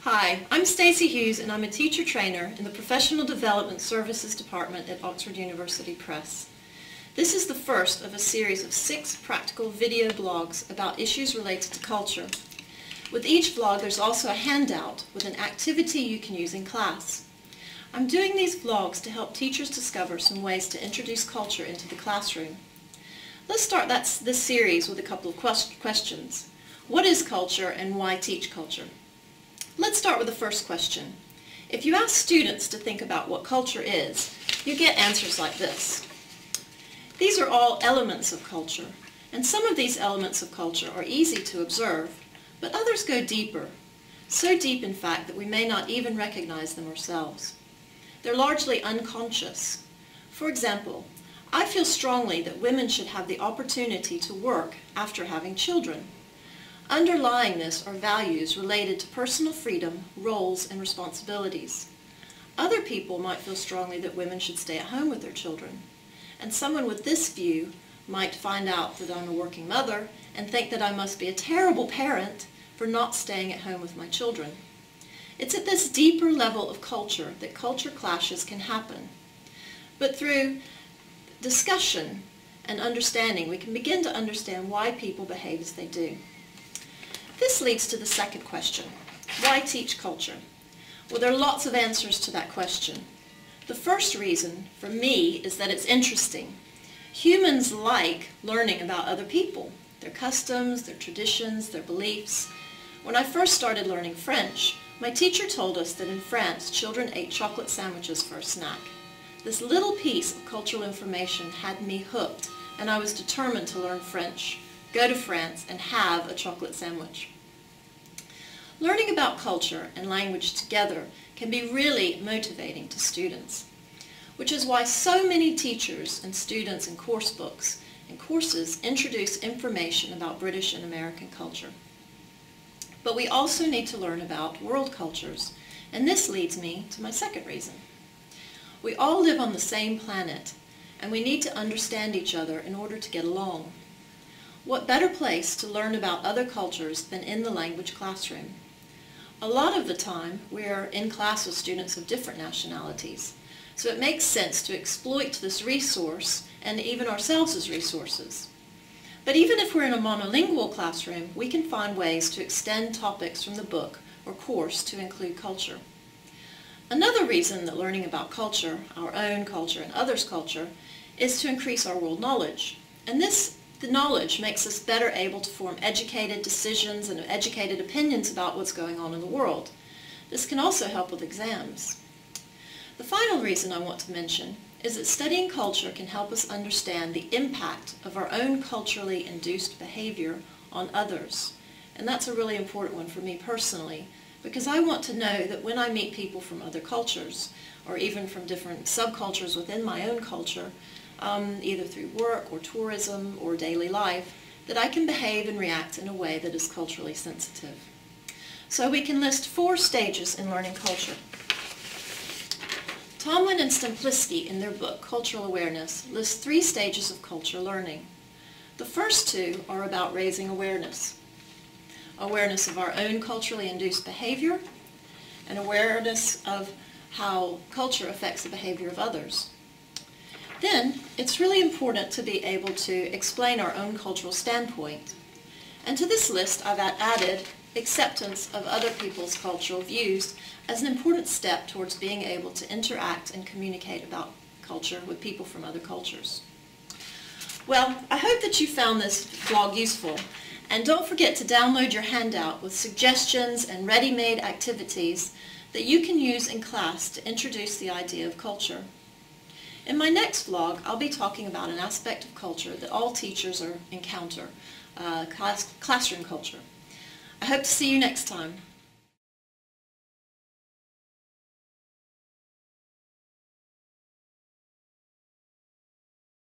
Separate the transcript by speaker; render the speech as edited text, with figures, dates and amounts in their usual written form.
Speaker 1: Hi, I'm Stacey Hughes and I'm a teacher trainer in the Professional Development Services Department at Oxford University Press. This is the first of a series of 6 practical video blogs about issues related to culture. With each vlog there's also a handout with an activity you can use in class. I'm doing these vlogs to help teachers discover some ways to introduce culture into the classroom. Let's start this series with a couple of questions. What is culture and why teach culture? Let's start with the first question. If you ask students to think about what culture is, you get answers like this. These are all elements of culture, and some of these elements of culture are easy to observe, but others go deeper. So deep, in fact, that we may not even recognize them ourselves. They're largely unconscious. For example, I feel strongly that women should have the opportunity to work after having children. Underlying this are values related to personal freedom, roles, and responsibilities. Other people might feel strongly that women should stay at home with their children. And someone with this view might find out that I'm a working mother and think that I must be a terrible parent for not staying at home with my children. It's at this deeper level of culture that culture clashes can happen. But through discussion and understanding, we can begin to understand why people behave as they do. This leads to the second question. Why teach culture? Well, there are lots of answers to that question. The first reason, for me, is that it's interesting. Humans like learning about other people, their customs, their traditions, their beliefs. When I first started learning French, my teacher told us that in France, children ate chocolate sandwiches for a snack. This little piece of cultural information had me hooked, and I was determined to learn French, go to France, and have a chocolate sandwich. Learning about culture and language together can be really motivating to students, which is why so many teachers and students in course books and courses introduce information about British and American culture. But we also need to learn about world cultures, and this leads me to my second reason. We all live on the same planet, and we need to understand each other in order to get along. What better place to learn about other cultures than in the language classroom? A lot of the time, we are in class with students of different nationalities, so it makes sense to exploit this resource and even ourselves as resources. But even if we're in a monolingual classroom, we can find ways to extend topics from the book or course to include culture. Another reason that learning about culture, our own culture and others' culture, is to increase our world knowledge. And the knowledge makes us better able to form educated decisions and educated opinions about what's going on in the world. This can also help with exams. The final reason I want to mention is that studying culture can help us understand the impact of our own culturally induced behavior on others. And that's a really important one for me personally, because I want to know that when I meet people from other cultures, or even from different subcultures within my own culture, either through work or tourism or daily life, that I can behave and react in a way that is culturally sensitive. So we can list 4 stages in learning culture. Tomlin and Stemplisky, in their book Cultural Awareness, list 3 stages of culture learning. The first 2 are about raising awareness. Awareness of our own culturally induced behavior, and awareness of how culture affects the behavior of others. Then, it's really important to be able to explain our own cultural standpoint. And to this list, I've added acceptance of other people's cultural views as an important step towards being able to interact and communicate about culture with people from other cultures. Well, I hope that you found this blog useful. And don't forget to download your handout with suggestions and ready-made activities that you can use in class to introduce the idea of culture. In my next vlog, I'll be talking about an aspect of culture that all teachers encounter, classroom culture. I hope to see you next time.